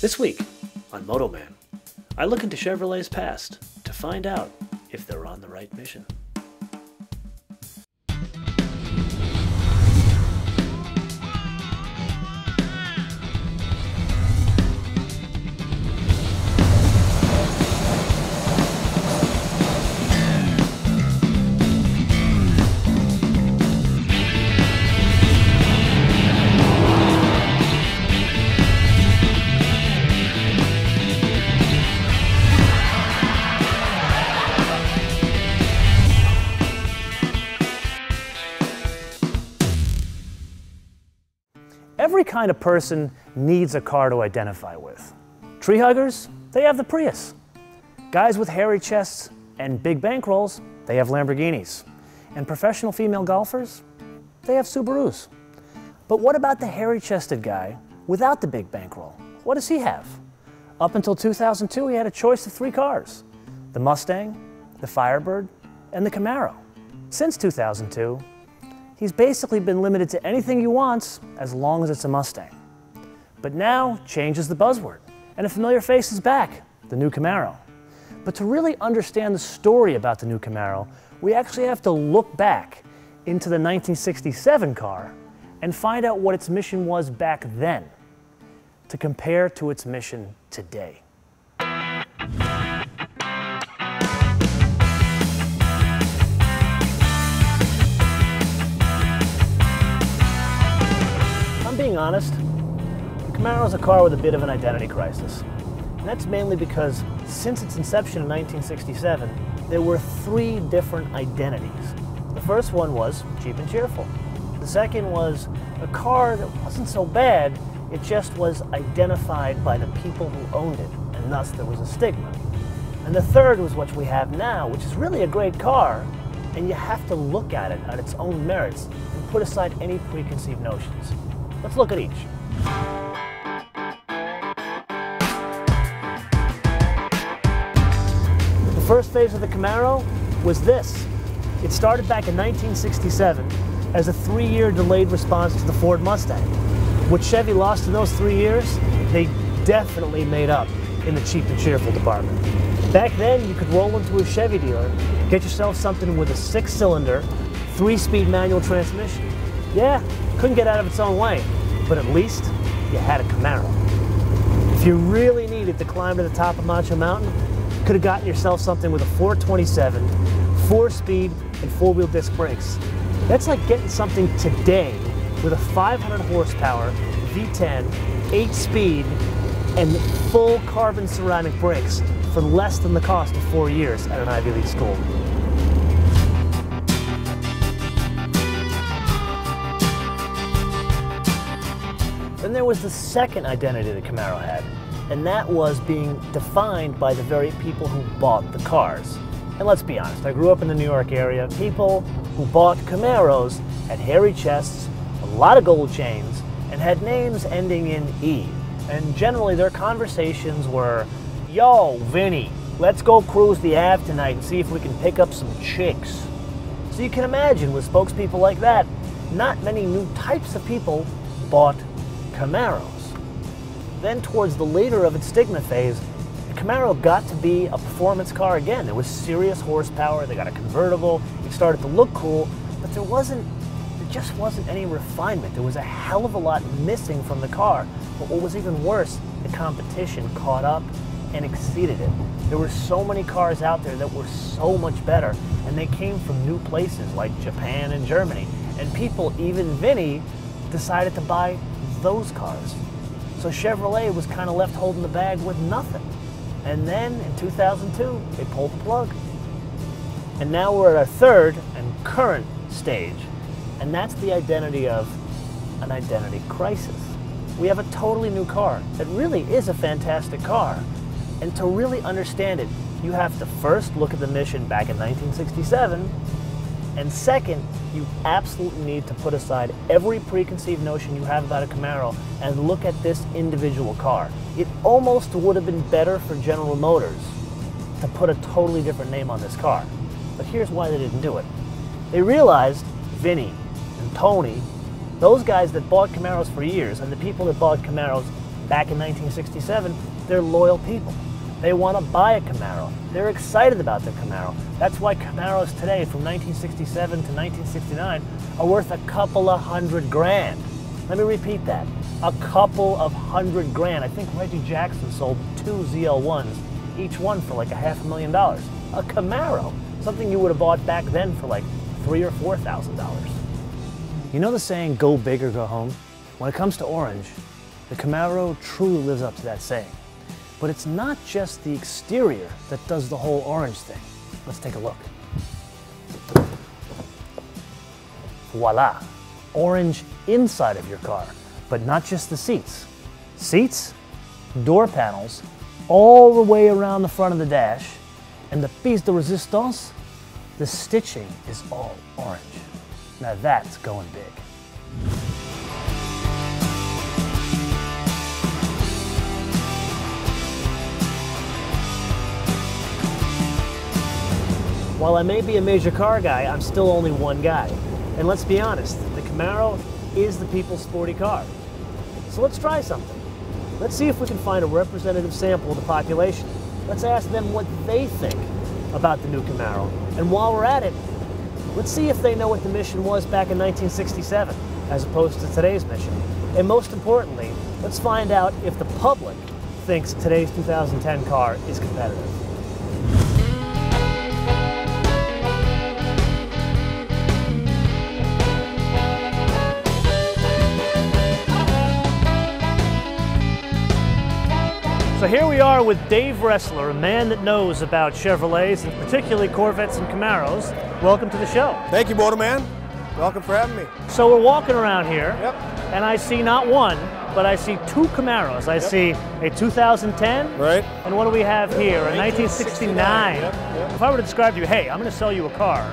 This week on MotoMan, I look into Chevrolet's past to find out if they're on the right mission. Every kind of person needs a car to identify with. Tree huggers, they have the Prius. Guys with hairy chests and big bankrolls, they have Lamborghinis. And professional female golfers, they have Subarus. But what about the hairy-chested guy without the big bankroll? What does he have? Up until 2002, he had a choice of 3 cars: the Mustang, the Firebird, and the Camaro. Since 2002, he's basically been limited to anything he wants as long as it's a Mustang. But now, change is the buzzword, and a familiar face is back, the new Camaro. But to really understand the story about the new Camaro, we actually have to look back into the 1967 car and find out what its mission was back then, to compare to its mission today. Being honest, the Camaro is a car with a bit of an identity crisis. And that's mainly because since its inception in 1967, there were 3 different identities. The first one was cheap and cheerful. The second was a car that wasn't so bad, it just was identified by the people who owned it, and thus there was a stigma. And the third was what we have now, which is really a great car, and you have to look at it at its own merits and put aside any preconceived notions. Let's look at each. The first phase of the Camaro was this. It started back in 1967 as a 3-year delayed response to the Ford Mustang. What Chevy lost in those 3 years, they definitely made up in the cheap and cheerful department. Back then, you could roll into a Chevy dealer, get yourself something with a 6-cylinder, 3-speed manual transmission. Yeah, couldn't get out of its own way, but at least you had a Camaro. If you really needed to climb to the top of Macho Mountain, you could have gotten yourself something with a 427, 4-speed, and 4-wheel disc brakes. That's like getting something today with a 500 horsepower, V10, 8-speed, and full carbon ceramic brakes for less than the cost of 4 years at an Ivy League school. Then there was the second identity the Camaro had, and that was being defined by the very people who bought the cars. And let's be honest, I grew up in the New York area. People who bought Camaros had hairy chests, a lot of gold chains, and had names ending in E. And generally their conversations were, "Yo, Vinny, let's go cruise the Ave tonight and see if we can pick up some chicks." So you can imagine with spokespeople like that, not many new types of people bought Camaros. Then towards the later of its stigma phase, the Camaro got to be a performance car again. There was serious horsepower, they got a convertible, it started to look cool, but there just wasn't any refinement. There was a hell of a lot missing from the car. But what was even worse, the competition caught up and exceeded it. There were so many cars out there that were so much better, and they came from new places like Japan and Germany. And people, even Vinny, decided to buy those cars. So Chevrolet was kind of left holding the bag with nothing. And then in 2002, they pulled the plug. And now we're at our third and current stage, and that's the identity of an identity crisis. We have a totally new car that really is a fantastic car. And to really understand it, you have to first look at the mission back in 1967, and second, you absolutely need to put aside every preconceived notion you have about a Camaro and look at this individual car. It almost would have been better for General Motors to put a totally different name on this car. But here's why they didn't do it. They realized Vinny and Tony, those guys that bought Camaros for years, and the people that bought Camaros back in 1967, they're loyal people. They want to buy a Camaro. They're excited about their Camaro. That's why Camaros today, from 1967 to 1969, are worth a couple of $100,000. Let me repeat that. A couple of $100,000. I think Reggie Jackson sold 2 ZL1s, each one for like $500,000. A Camaro, something you would have bought back then for like $3,000 or $4,000. You know the saying, go big or go home? When it comes to orange, the Camaro truly lives up to that saying. But it's not just the exterior that does the whole orange thing. Let's take a look. Voila, orange inside of your car, but not just the seats. Seats, door panels, all the way around the front of the dash, and the piece de resistance, the stitching is all orange. Now that's going big. While I may be a major car guy, I'm still only one guy. And let's be honest, the Camaro is the people's sporty car. So let's try something. Let's see if we can find a representative sample of the population. Let's ask them what they think about the new Camaro. And while we're at it, let's see if they know what the mission was back in 1967, as opposed to today's mission. And most importantly, let's find out if the public thinks today's 2010 car is competitive. So here we are with Dave Ressler, a man that knows about Chevrolets, and particularly Corvettes and Camaros. Welcome to the show. Thank you, MotoMan. Welcome for having me. So we're walking around here, Yep. and I see not one, but I see 2 Camaros. I see a 2010, Right. and what do we have here? A 1969. Yep. If I were to describe to you, hey, I'm going to sell you a car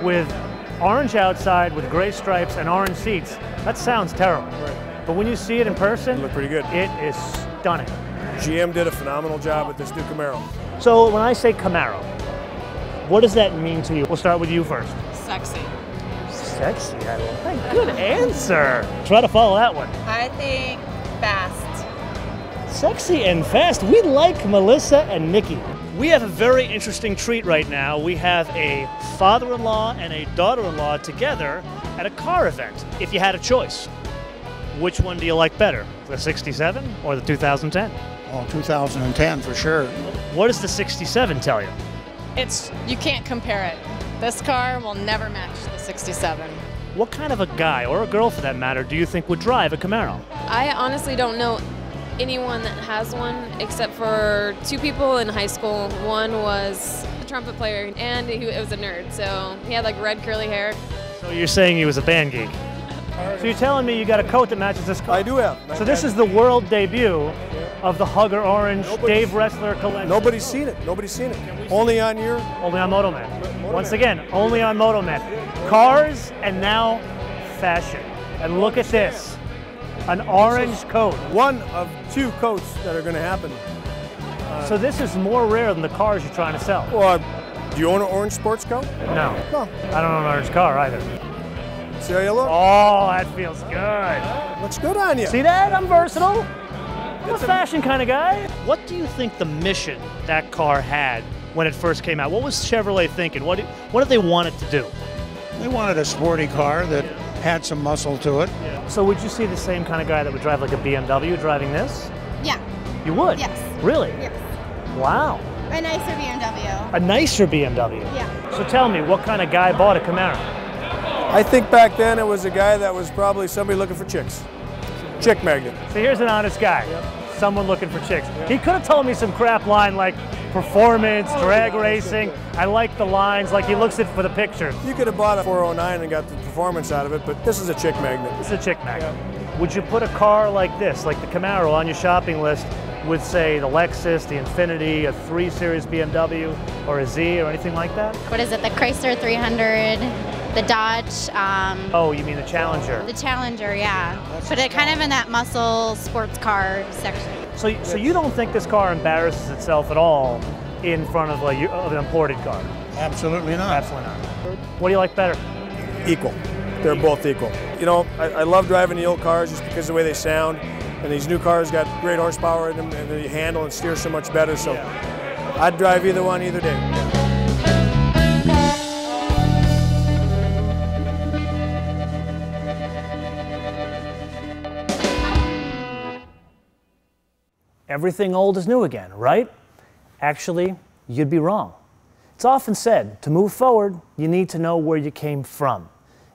with orange outside, with gray stripes and orange seats, that sounds terrible. Right. But when you see it in person, You look pretty good. it is stunning. GM did a phenomenal job with this new Camaro. So when I say Camaro, what does that mean to you? We'll start with you first. Sexy. Sexy, I like. Good answer. Try to follow that one. I think fast. Sexy and fast. We like Melissa and Nikki. We have a very interesting treat right now. We have a father-in-law and a daughter-in-law together at a car event. If you had a choice, which one do you like better? The 67 or the 2010? Oh, 2010 for sure. What does the 67 tell you? You can't compare it. This car will never match the 67. What kind of a guy, or a girl for that matter, do you think would drive a Camaro? I honestly don't know anyone that has one except for 2 people in high school. One was a trumpet player and it was a nerd, so he had like red curly hair. So you're saying he was a band geek. So you're telling me you got a coat that matches this car? I do have. So this is the world debut of the Hugger Orange Dave Ressler collection. Nobody's seen it. Nobody's seen it. Only on your... Only on MotoMan. Once again, only on MotoMan. Cars and now fashion. And look at this. An orange coat. One of 2 coats that are going to happen. So this is more rare than the cars you're trying to sell. Well, do you own an orange sports coat? No. No. I don't own an orange car either. See how you look? Oh, that feels good. Looks good on you. See that? I'm versatile. I'm a fashion kind of guy. What do you think the mission that car had when it first came out? What was Chevrolet thinking? What did they want it to do? They wanted a sporty car that had some muscle to it. So would you see the same kind of guy that would drive like a BMW driving this? Yeah. You would? Yes. Really? Yes. Wow. A nicer BMW. A nicer BMW? Yeah. So tell me, what kind of guy bought a Camaro? I think back then it was a guy that was probably somebody looking for chicks. Chick magnet. So here's an honest guy. Someone looking for chicks. He could have told me some crap line like performance, drag racing. I like the lines, like he looks at for the picture. You could have bought a 409 and got the performance out of it, but this is a chick magnet. This is a chick magnet. Would you put a car like this, like the Camaro, on your shopping list with, say, the Lexus, the Infiniti, a 3 Series BMW, or a Z, or anything like that? What is it, the Chrysler 300, the Dodge, Oh, you mean the Challenger. the Challenger, yeah. Put it kind of in that muscle sports car section. So you don't think this car embarrasses itself at all in front of an imported car? Absolutely not. Absolutely not. What do you like better? Equal. They're both equal. You know, I love driving the old cars just because of the way they sound. And these new cars got great horsepower in them, and they handle and steer so much better. So I'd drive either one either day. Everything old is new again, right? Actually, you'd be wrong. It's often said, to move forward, you need to know where you came from.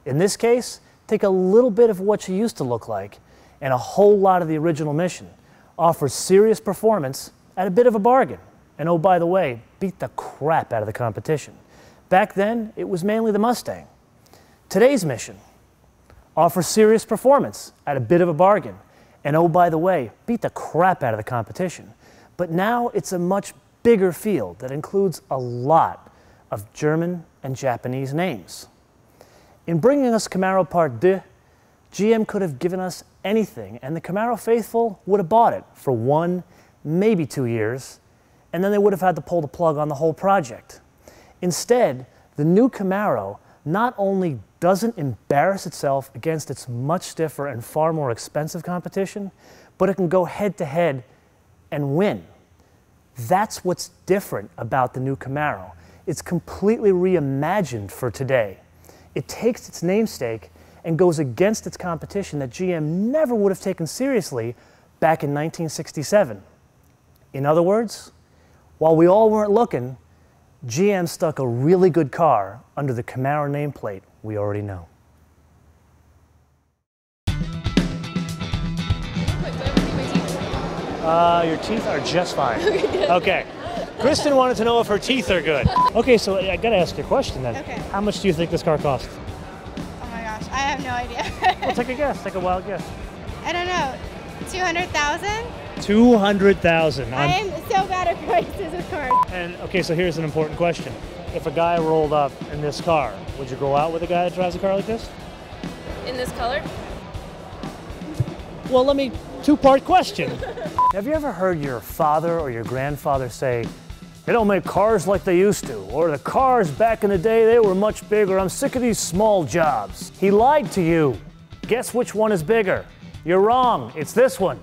In this case, take a little bit of what you used to look like and a whole lot of the original mission. Offers serious performance at a bit of a bargain. And oh, by the way, beat the crap out of the competition. Back then, it was mainly the Mustang. Today's mission offers serious performance at a bit of a bargain. And oh, by the way, beat the crap out of the competition. But now it's a much bigger field that includes a lot of German and Japanese names. In bringing us Camaro Part 2, GM could have given us anything, and the Camaro faithful would have bought it for 1, maybe 2 years, and then they would have had to pull the plug on the whole project. Instead, the new Camaro not only doesn't embarrass itself against its much stiffer and far more expensive competition, but it can go head-to-head and win. That's what's different about the new Camaro. It's completely reimagined for today. It takes its namesake and goes against its competition that GM never would have taken seriously back in 1967. In other words, while we all weren't looking, GM stuck a really good car under the Camaro nameplate we already know. Your teeth are just fine. Okay. Kristen wanted to know if her teeth are good. Okay, so I gotta ask you a question then. Okay. How much do you think this car costs? Oh my gosh, I have no idea. Well, take a guess. Take a wild guess. I don't know. 200,000? 200,000. I am so bad at prices, of course. And okay, so here's an important question. If a guy rolled up in this car, would you go out with a guy that drives a car like this? In this color? Well, two-part question. Have you ever heard your father or your grandfather say, they don't make cars like they used to, or the cars back in the day, they were much bigger, I'm sick of these small jobs? He lied to you. Guess which one is bigger? You're wrong, it's this one.